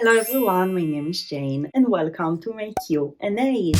Hello everyone, my name is Jane and welcome to my Q&A.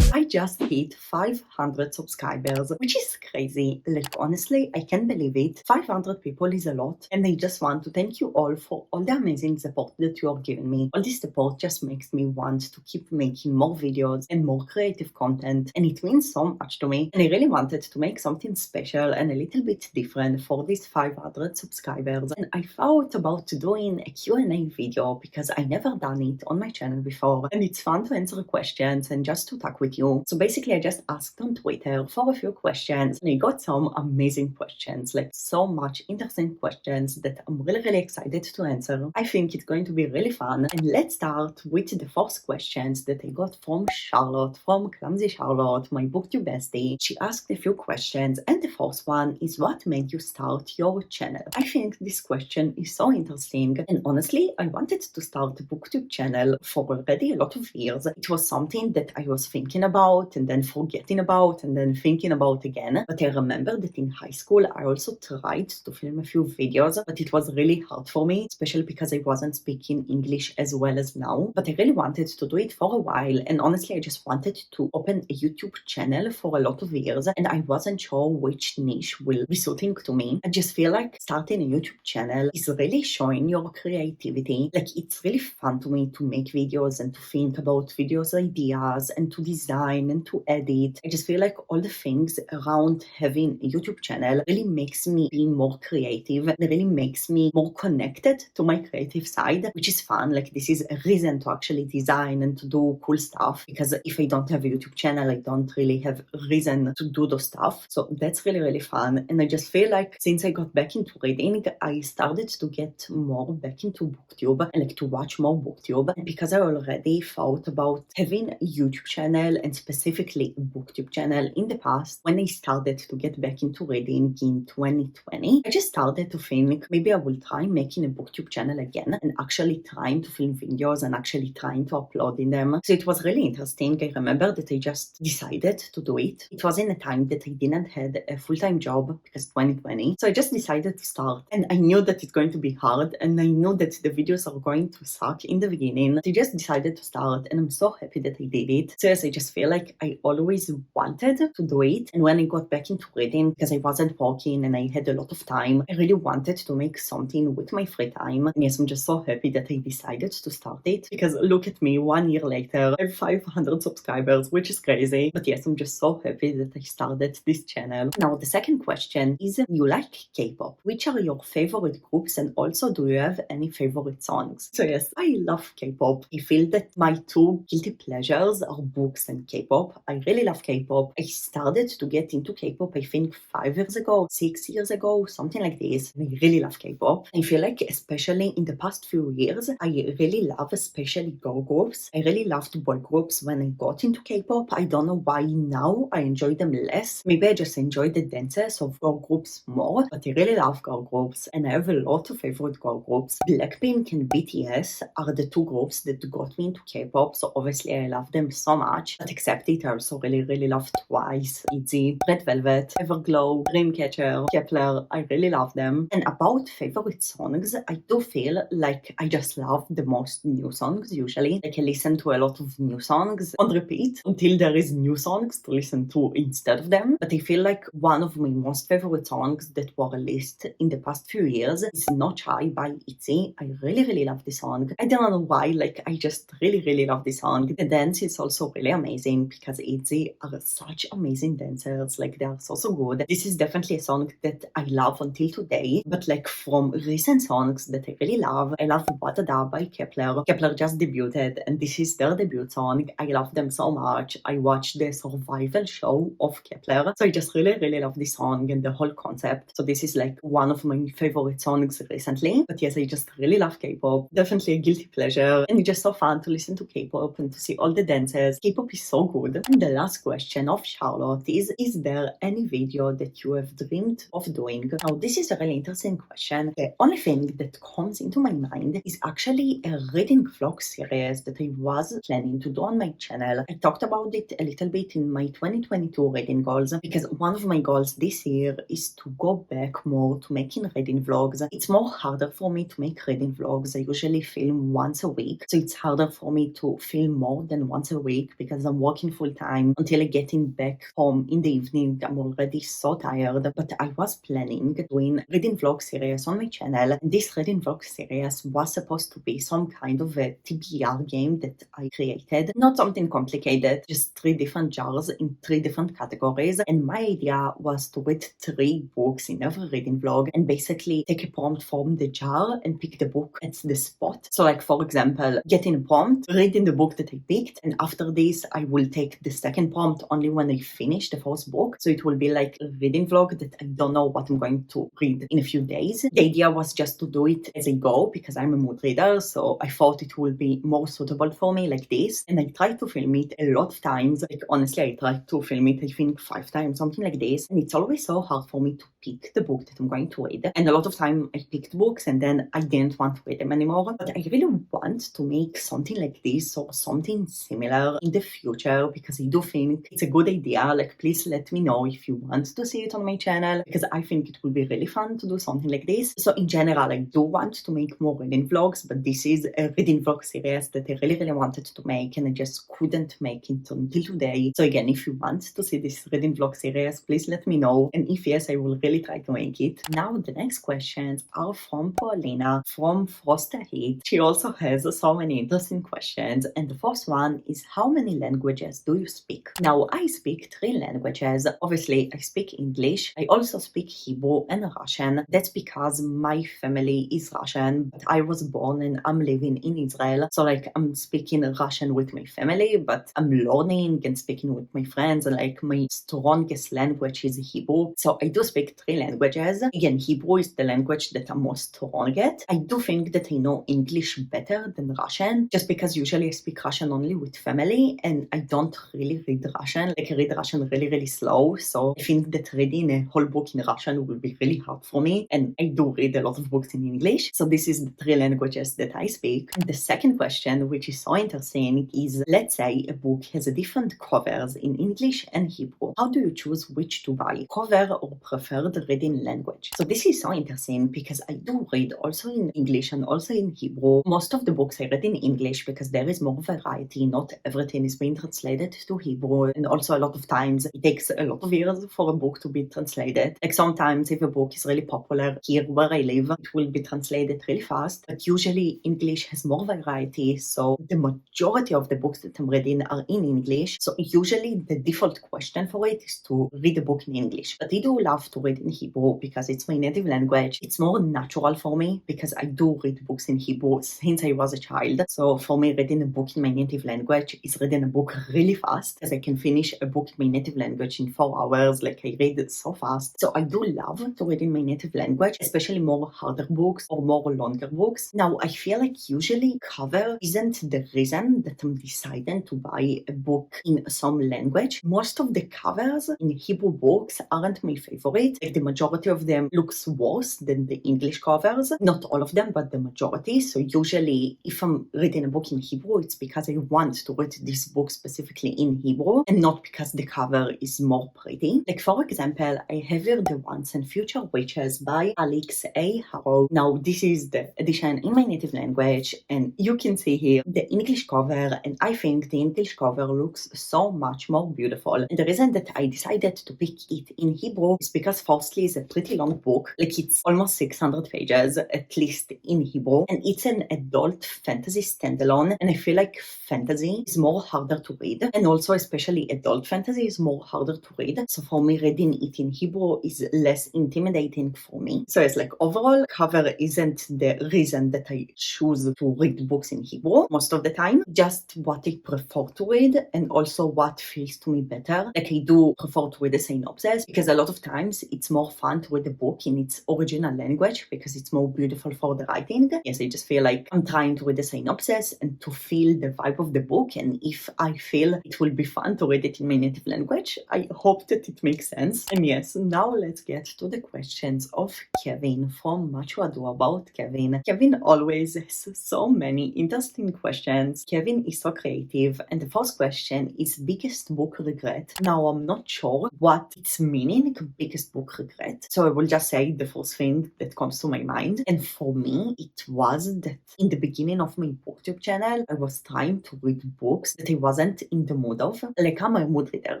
I just hit 500 subscribers, which is crazy. Like, honestly, I can't believe it. 500 people is a lot, and I just want to thank you all for all the amazing support that you are giving me. All this support just makes me want to keep making more videos and more creative content, and it means so much to me. And I really wanted to make something special and a little bit different for these 500 subscribers. And I thought about doing a Q&A video because I never done it on my channel before, and it's fun to answer questions and just to talk with you. So basically, I just asked on Twitter for a few questions, and I got some amazing questions, like so much interesting questions that I'm really excited to answer. I think it's going to be really fun. And let's start with the first questions that I got from Charlotte, from Clumsy Charlotte, my booktube bestie. She asked a few questions, and the first one is, what made you start your channel? I think this question is so interesting, and honestly, I wanted to start a booktube channel for already a lot of years. It was something that I was thinking about and then forgetting about and then thinking about again. But I remember that in high school I also tried to film a few videos, but it was really hard for me, especially because I wasn't speaking English as well as now. But I really wanted to do it for a while, and honestly I just wanted to open a YouTube channel for a lot of years, and I wasn't sure which niche will be suiting to me. I just feel like starting a YouTube channel is really showing your creativity. Like, it's really fun to me to make videos and to think about videos ideas and to design and to edit. I just feel like all the things around having a YouTube channel really makes me be more creative and really makes me more connected to my creative side, which is fun. Like, this is a reason to actually design and to do cool stuff, because if I don't have a YouTube channel, I don't really have a reason to do those stuff. So that's really fun. And I just feel like since I got back into reading, I started to get more back into booktube and like to watch more booktube. And because I already thought about having a YouTube channel and specifically a booktube channel in the past, when I started to get back into reading in 2020, I just started to think maybe I will try making a booktube channel again and actually trying to film videos and actually trying to upload in them. So it was really interesting. I remember that I just decided to do it. It was in a time that I didn't have a full-time job because 2020. So I just decided to start, and I knew that it's going to be hard, and I knew that the videos are going to suck in the beginning. So I just decided to start, and I'm so happy that I did it. So yes, I just feel like I always wanted to do it. And when I got back into reading, because I wasn't working and I had a lot of time, I really wanted to make something with my free time. And yes, I'm just so happy that I decided to start it, because look at me, 1 year later, I have 500 subscribers, which is crazy. But yes, I'm just so happy that I started this channel. Now, the second question is, you like K-pop? Which are your favorite groups, and also do you have any favorite songs? So yes, I love K-pop. I feel that my two guilty pleasures are books and K-pop. I really love K-pop. I started to get into K-pop, I think 5 years ago, 6 years ago, something like this. I really love K-pop. I feel like especially in the past few years, I really love especially girl groups. I really loved boy groups when I got into K-pop. I don't know why now I enjoy them less. Maybe I just enjoy the dances of girl groups more, but I really love girl groups, and I have a lot of favorite girl groups. Blackpink and BTS are the two groups that got me into K-pop, so obviously I love them so much. But except it, I also really love Twice, ITZY, Red Velvet, Everglow, Dreamcatcher, Kepler. I really love them. And about favorite songs, I do feel like I just love the most new songs usually. Like, I listen to a lot of new songs on repeat until there is new songs to listen to instead of them. But I feel like one of my most favorite songs that were released in the past few years is Not Shy by ITZY. I really love this song. I don't know why, like, I just really love this song. The dance is also really amazing because ITZY are such amazing dancers. Like, they are so good. This is definitely a song that I love until today. But like, from recent songs that I really love, I love Wadada by Kepler. Kepler just debuted, and this is their debut song. I love them so much. I watched the survival show of Kepler, so I just really love this song and the whole concept. So this is like one of my favorite songs recently. But yes, I just really love K-pop. Definitely a guilty pleasure, and it's just so fun to listen to K-pop and to see all the dances. K-pop is so good. And the last question of Charlotte is there any video that you have dreamed of doing? Now, this is a really interesting question. The only thing that comes into my mind is actually a reading vlog series that I was planning to do on my channel. I talked about it a little bit in my 2022 reading goals, because one of my goals this year is to go back more to making reading vlogs. It's more harder for me to make reading vlogs. I usually film once a week, so it's harder for me to film more than once a week because I'm working full time until I getting back home in the evening. I'm already so tired, but I was planning doing reading vlog series on my channel. This reading vlog series was supposed to be some kind of a TBR game that I created. Not something complicated, just 3 different jars in 3 different categories. And my idea was to read 3 books in every reading vlog and basically take a prompt from the jar and pick the book at the spot. So like, for example, getting a prompt, reading the book that I picked, and after this I will take the second prompt only when I finish the first book. So it will be like a reading vlog that I don't know what I'm going to read in a few days. The idea was just to do it as I go because I'm a mood reader, so I thought it will be more suitable for me like this. And I tried to film it a lot of times. Like, honestly, I tried to film it I think 5 times, something like this. And it's always so hard for me to pick the book that I'm going to read. And a lot of time I picked books and then I didn't want to read them anymore. But I really want to make something like this or something similar in the future because I do think it's a good idea. Like, please let me know if you want to see it on my channel because I think it will be really fun to do something like this. So in general, I do want to make more reading vlogs, but this is a reading vlog series that I really wanted to make and I just couldn't make it until today. So again, if you want to see this reading vlog series, please let me know. And if yes, I will really try to make it. Now the next questions are from Paulina from Foster Heat. She also has so many interesting questions, and the first one is, how many languages do you speak? Now, I speak 3 languages. Obviously, I speak English. I also speak Hebrew and Russian. That's because my family is Russian, but I was born and I'm living in Israel. So like, I'm speaking Russian with my family, but I'm learning and speaking with my friends, and like my strongest language is Hebrew. So I do speak 3 languages. Again, Hebrew is the language that I'm most strong at. I do think that I know English better than Russian, just because usually I speak Russian only with family and I don't really read Russian. Like, I read Russian really slow, so I think that reading a whole book in Russian will be really hard for me, and I do read a lot of books in English. So this is the 3 languages that I speak. And the second question, which is so interesting, is, let's say a book has a different covers in English and Hebrew. How do you choose which to buy, cover or preferred reading language? So this is so interesting because I do read also in English and also in Hebrew. Most of the books I read in English because there is more variety. Not everything is being translated to Hebrew, and also a lot of times it takes a lot of years for a book to be translated. Like, sometimes if a book is really popular here where I live, it will be translated really fast, but usually English has more variety, so the majority of the books that I'm reading are in English. So usually the default question for it is to read a book in English, but I do love to read in Hebrew because it's my native language. It's more natural for me because I do read books in Hebrew since I was a child. So for me, reading a book in my native language is reading a book really fast, because I can finish a book in my native language in 4 hours. Like, I read it so fast. So I do love to read in my native language, especially more harder books or more longer books. Now, I feel like usually cover isn't the reason that I'm deciding to buy a book in some language. Most of the covers in Hebrew books aren't my favorite. Like, the majority of them looks worse than the English covers. Not all of them, but the majority. So usually if I'm reading a book in Hebrew, it's because I want to read this book specifically in Hebrew and not because the cover is more pretty. Like, for example, I have here The Once and Future Witches by Alex A. Harrow. Now, this is the edition in my native language, and you can see here the English cover, and I think the English cover looks so much more beautiful. And the reason that I decided to pick it in Hebrew is because firstly, it's a pretty long book. Like, it's almost 600 pages, at least in Hebrew, and it's an adult fantasy standalone, and I feel like fantasy is more harder to read, and also especially adult fantasy is more harder to read. So for me, reading it in Hebrew is less intimidating for me. So it's like, overall, cover isn't the reason that I choose to read books in Hebrew most of the time, just what I prefer to read and also what feels to me better. Like, I do prefer to read a synopsis because a lot of times it's more fun to read a book in its original language because it's more beautiful for the writing. Yes, I just feel like I'm trying to read a synopsis and to feel the vibe of the book, and if I feel it will be fun to read it in my native language, I hope hope that it makes sense. And yes, now let's get to the questions of Kevin from Much Ado About Kevin. Kevin always has so many interesting questions. Kevin is so creative, and the first question is biggest book regret. Now, I'm not sure what it's meaning, biggest book regret, so I will just say the first thing that comes to my mind. And for me, it was that in the beginning of my booktube channel, I was trying to read books that I wasn't in the mood of. Like, I'm a mood reader,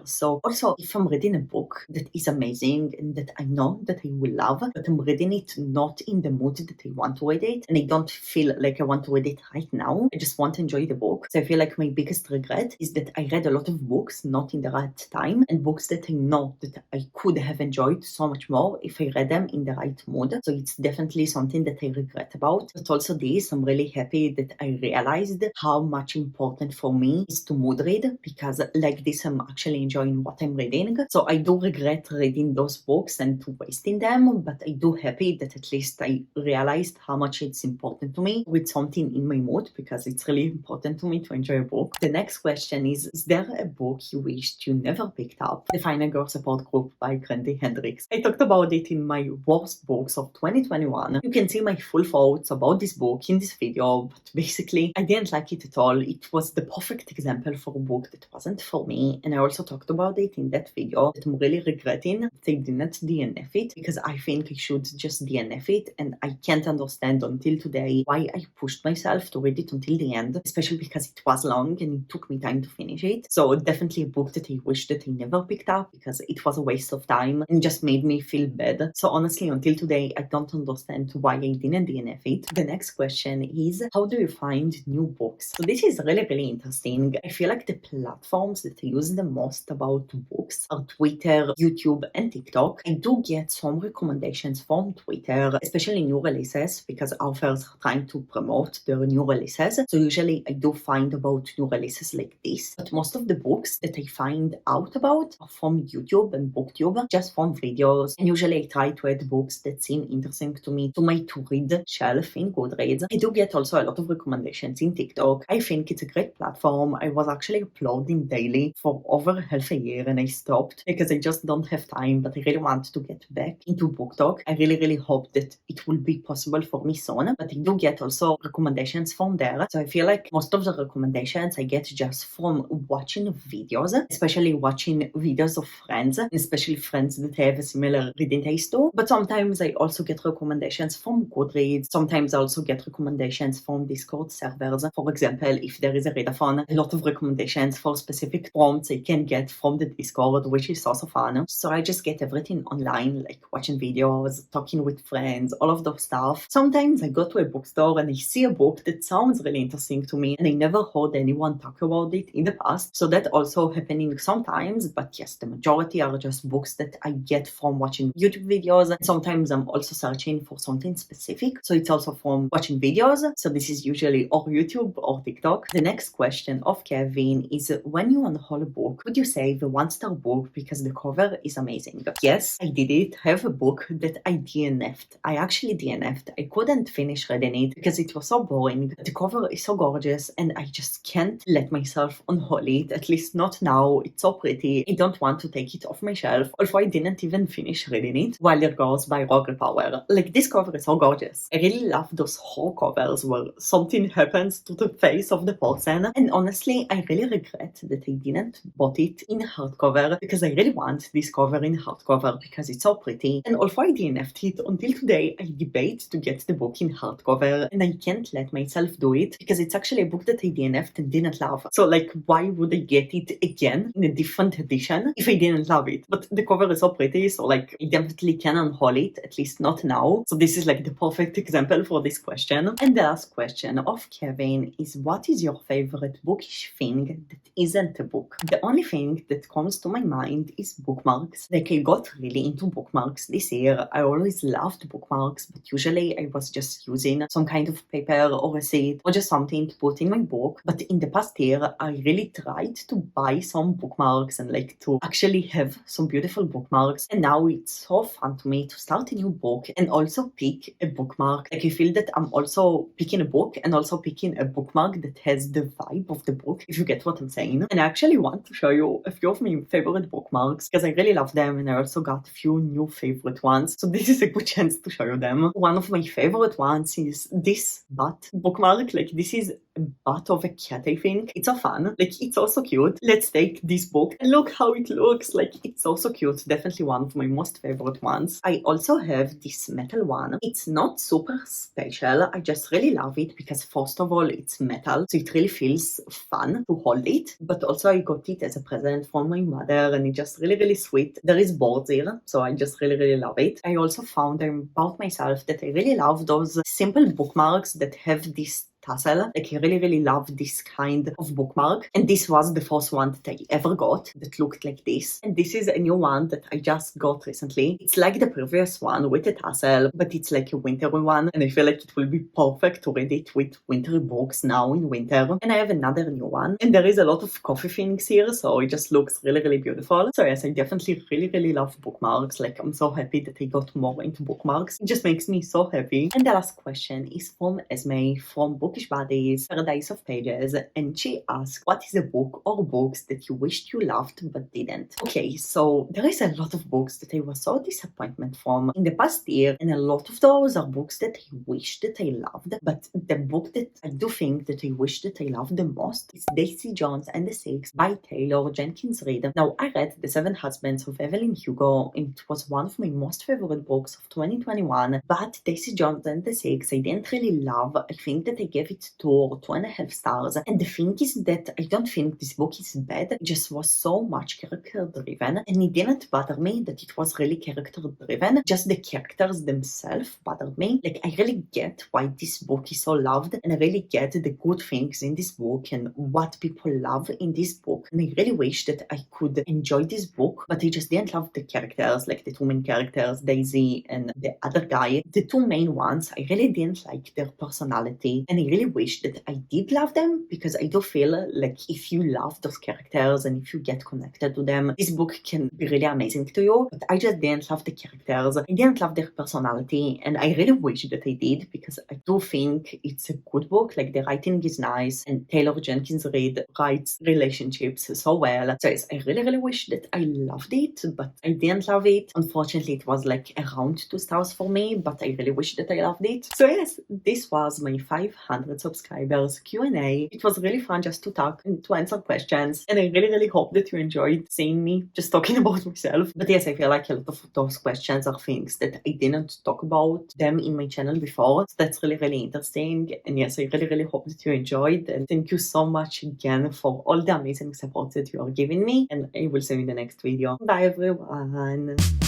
so also if I'm reading a book that is amazing and that I know that I will love, but I'm reading it not in the mood that I want to read it, and I don't feel like I want to read it right now, I just want to enjoy the book. So I feel like my biggest regret is that I read a lot of books not in the right time, and books that I know that I could have enjoyed so much more if I read them in the right mood. So it's definitely something that I regret about. But also this, I'm really happy that I realized how much important for me is to mood read, because like this I'm actually enjoying what I'm reading. So I do regret reading those books and wasting them, but I do happy that at least I realized how much it's important to me with something in my mood, because it's really important to me to enjoy a book. The next question is there a book you wished you never picked up? The Final Girl Support Group by Grandi Hendrix. I talked about it in my worst books of 2021. You can see my full thoughts about this book in this video, but basically I didn't like it at all. It was the perfect example for a book that wasn't for me, and I also talked about it in that video that I'm really regretting that I didn't DNF it, because I think I should just DNF it, and I can't understand until today why I pushed myself to read it until the end, especially because it was long and it took me time to finish it. So definitely a book that I wish that I never picked up, because it was a waste of time and just made me feel bad. So honestly, until today, I don't understand why I didn't DNF it. The next question is, how do you find new books? So this is really, really interesting. I feel like the platforms that I use the most about books are Twitter, YouTube, and TikTok. I do get some recommendations from Twitter, especially new releases, because authors are trying to promote their new releases. So usually I do find about new releases like this, but most of the books that I find out about are from YouTube and BookTube, just from videos. And usually I try to add books that seem interesting to me to my to-read shelf in Goodreads. I do get also a lot of recommendations in TikTok. I think it's a great platform. I was actually uploading daily for over half a year and I stopped because I just don't have time, but I really want to get back into book talk. I really, really hope that it will be possible for me soon, but I do get also recommendations from there. So I feel like most of the recommendations I get just from watching videos, especially watching videos of friends, especially friends that have a similar reading taste to. But sometimes I also get recommendations from Goodreads. Sometimes I also get recommendations from Discord servers. For example, if there is a readathon, a lot of recommendations for specific prompts I can get from the Discord, which is also fun. So I just get everything online, like watching videos, talking with friends, all of those stuff. Sometimes I go to a bookstore and I see a book that sounds really interesting to me and I never heard anyone talk about it in the past. So that also happening sometimes, but yes, the majority are just books that I get from watching YouTube videos. Sometimes I'm also searching for something specific, so it's also from watching videos. So this is usually or YouTube or TikTok. The next question of Kevin is, when you unhaul a book, would you save a 1-star book because the cover is amazing? Yes, I did it. I have a book that I DNF'd. I actually DNF'd. I couldn't finish reading it because it was so boring. The cover is so gorgeous and I just can't let myself unhaul it, at least not now. It's so pretty. I don't want to take it off my shelf, although I didn't even finish reading it. Wilder Girls by Roger Power. Like, this cover is so gorgeous. I really love those horror covers where something happens to the face of the person, and honestly I really regret that I didn't bought it in hardcover, because I really want this cover in hardcover because it's so pretty. And although I DNF'd it, until today I debate to get the book in hardcover and I can't let myself do it because it's actually a book that I DNF'd and didn't love. So like, why would I get it again in a different edition if I didn't love it? But the cover is so pretty, so like I definitely can unhaul it, at least not now. So this is like the perfect example for this question. And the last question of Kevin is, what is your favorite bookish thing that isn't a book? The only thing that comes to my mind is bookmarks. Like, I got really into bookmarks this year. I always loved bookmarks, but usually I was just using some kind of paper or receipt or just something to put in my book. But in the past year, I really tried to buy some bookmarks and like to actually have some beautiful bookmarks. And now it's so fun to me to start a new book and also pick a bookmark. Like, I feel that I'm also picking a book and also picking a bookmark that has the vibe of the book, if you get what I'm saying. And I actually want to show you a few of my favorite bookmarks because I really love them, and I also got a few new favorite ones. So this is a good chance to show you them. One of my favorite ones is this bat bookmark. Like, this is a bat of a cat, I think. It's so fun. Like, it's also cute. Let's take this book and look how it looks. Like, it's also cute. Definitely one of my most favorite ones. I also have this metal one. It's not super special. I just really love it because first of all, it's metal, so it really feels fun to hold it. But also I got it as a present from my mother, and it's just really sweet. There is boards here, so I just really love it. I also found about myself that I really love those simple bookmarks that have this tassel. Like, I really love this kind of bookmark, and this was the first one that I ever got that looked like this, and this is a new one that I just got recently. It's like the previous one with a tassel, but it's like a wintery one, and I feel like it will be perfect to read it with wintery books now in winter. And I have another new one, and there is a lot of coffee things here, so it just looks really beautiful. So yes, I definitely really love bookmarks. Like, I'm so happy that I got more into bookmarks. It just makes me so happy. And the last question is from Esme from Bookish Buddies, Paradise of Pages, and she asked, what is a book or books that you wished you loved but didn't? Okay, so there is a lot of books that I was so disappointed from in the past year, and a lot of those are books that I wish that I loved. But the book that I do think that I wish that I loved the most is Daisy Jones and the Six by Taylor Jenkins Reid. Now, I read The Seven Husbands of Evelyn Hugo, and it was one of my most favorite books of 2021, but Daisy Jones and the Six I didn't really love. I think that I gave it 2 or 2.5 stars, and the thing is that I don't think this book is bad. It just was so much character driven, and it didn't bother me that it was really character driven. Just the characters themselves bothered me. Like, I really get why this book is so loved, and I really get the good things in this book and what people love in this book, and I really wish that I could enjoy this book, but I just didn't love the characters, like the 2 main characters, Daisy and the other guy. The 2 main ones, I really didn't like their personality, and I really wish that I did love them, because I do feel like if you love those characters and if you get connected to them, this book can be really amazing to you. But I just didn't love the characters. I didn't love their personality, and I really wish that I did, because I do think it's a good book. Like, the writing is nice, and Taylor Jenkins Reid writes relationships so well. So yes, I really wish that I loved it, but I didn't love it. Unfortunately, it was like around 2 stars for me, but I really wish that I loved it. So yes, this was my 500 subscribers Q&A. It was really fun just to talk and to answer questions, and I really hope that you enjoyed seeing me just talking about myself. But yes, I feel like a lot of those questions are things that I didn't talk about them in my channel before, so that's really interesting. And yes, I really hope that you enjoyed, and thank you so much again for all the amazing support that you are giving me, and I will see you in the next video. Bye everyone.